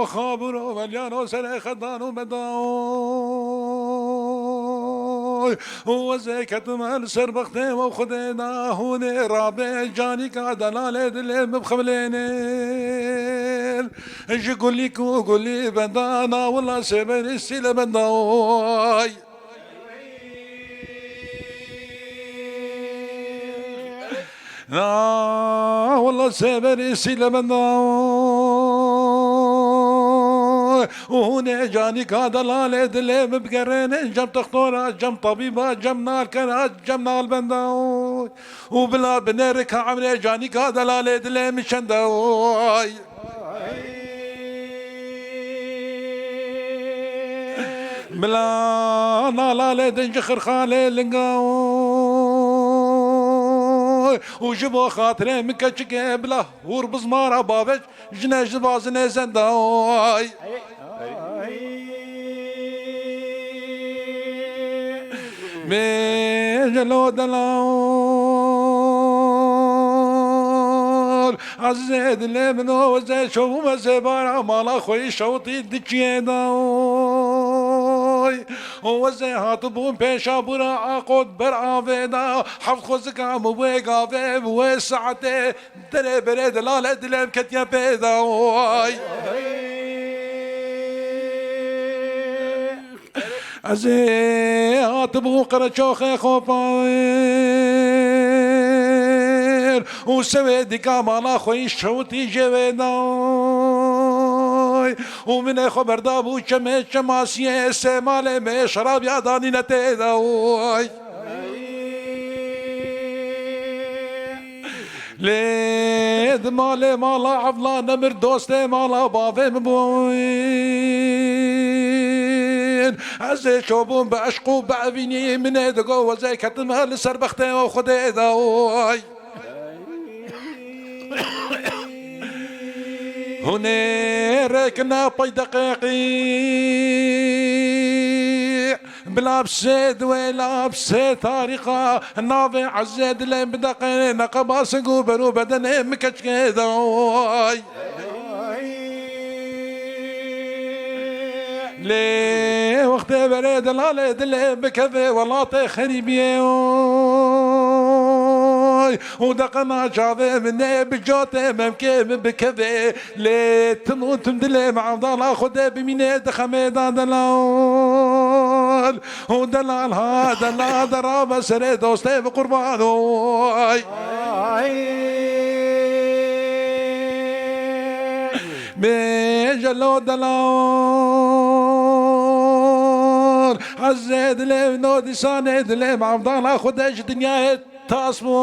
و خابر و ملیان و سر خدان و بدای و زکت من سر بخته و خود ناهون رابع جانی کا دلال دل مبخملين جقولي كو قولي بدانا والله سبر السيل بداي والله سبر السيل بداي وهنا جاني كادلال دلي مبقرين جم تخطورة جم طبيبة جم نار كرات جم نار بنداوي وبلا بنرك عمري جاني كادلال دلي مشنداوي بلا نالال دنجخر خالي لنقاوي وجبو خاطري مكتشك بلا وربز مارا بابج جناج بازني زنداوي مجلو دلال عزيز اللي منو وزي شوفو مزبارا مالا خوي شوطي دكيه داوي وزي هاتبون بيشا برا عقود برا فيدا حفظ خوزك عم ويقا فيب وساعتي دري بري دلال دلم كتيا بيداوي عزي هاتبون قرشوخي خوباير وسويدي كامالا خوي شوتي جويداي ومن خبر دابو شمي شماسيه سمالي مي شراب ياداني نتيداوي ليد مالي مالا عفلا نمر دوستي مالا بافي مبوين عزي شوبون بعشقو بعفيني من يدقو وزي كتمها لسر بختي وخدي داوي هوني ركنا طي دقيقي بلا بسيد ولا بسيد طريقة نافع عزيد لين بدقي نقبا سقو برو بدن مكتش كداي ليه وقت بريد الالي دلي بكذي والله تخريبيه ودقنا جاذي مني بجوتي ممكن بكذي ليه تموت مدلي مع ضل خذي بميني دخمي دلال ودلال هذا لا درا سري دوستي بقربانو بجلو دلال عزيد لي نودي ساند لي مع ضل خذي دنيا تصمو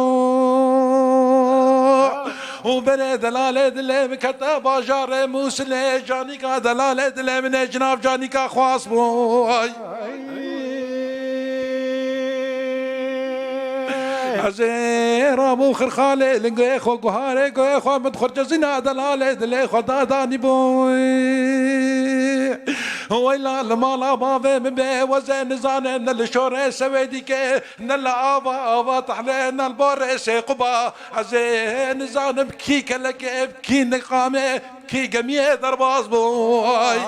وبني دلالة دلي مكتا باجار موسلي جاني كا دلالة دلي من جناب جاني كا خواصمو عزيرا مو خرخالي لنقوي خو قهاري قوي خو مدخل جزينا دلالة دلي خو داداني بوي ويلا المالا بافي من بي وزين نزاني من الشوري سويديك من الآبا طحلين البوريس قبا عزين نزاني بكي كلك بكي نقامي بكي قمية درباز بوي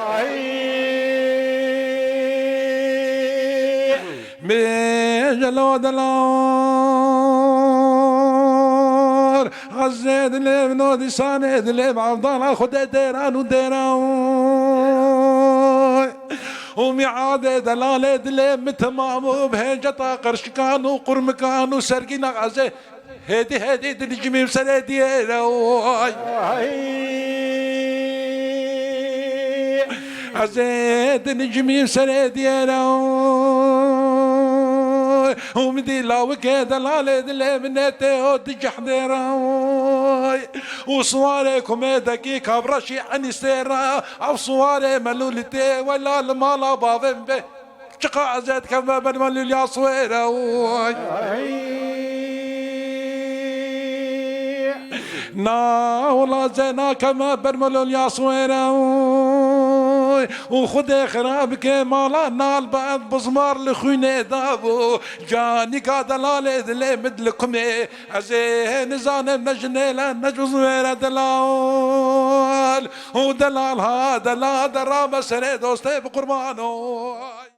ميجلو دلار عزيد اللي منودي ساند اللي بعضان خد ديران وديران ومعادة دلالة اللي متمام بهجة قرشكان وقرمكان وسرقين عزي هدي دل جميم سردي عزيد الجميم سردي ومدي لاوك دلالة دلي منتي ودج حضيراي وصواريكم دقيقة برشي عن سيرا او صواري ملولتي ولا المالا بافن به شقا عزيد كما بن ملول يا صويرا نا ولا زينا كما بن ملول يا صويرا وخذ خرابك مالا نال بعد بزمار لخويني دابو جاني قادلالي دلي مدلكمي عزيه نزان نجنيلا نجوز ويرا دلال ودلالها دلال درا مسري دوستي بقربانو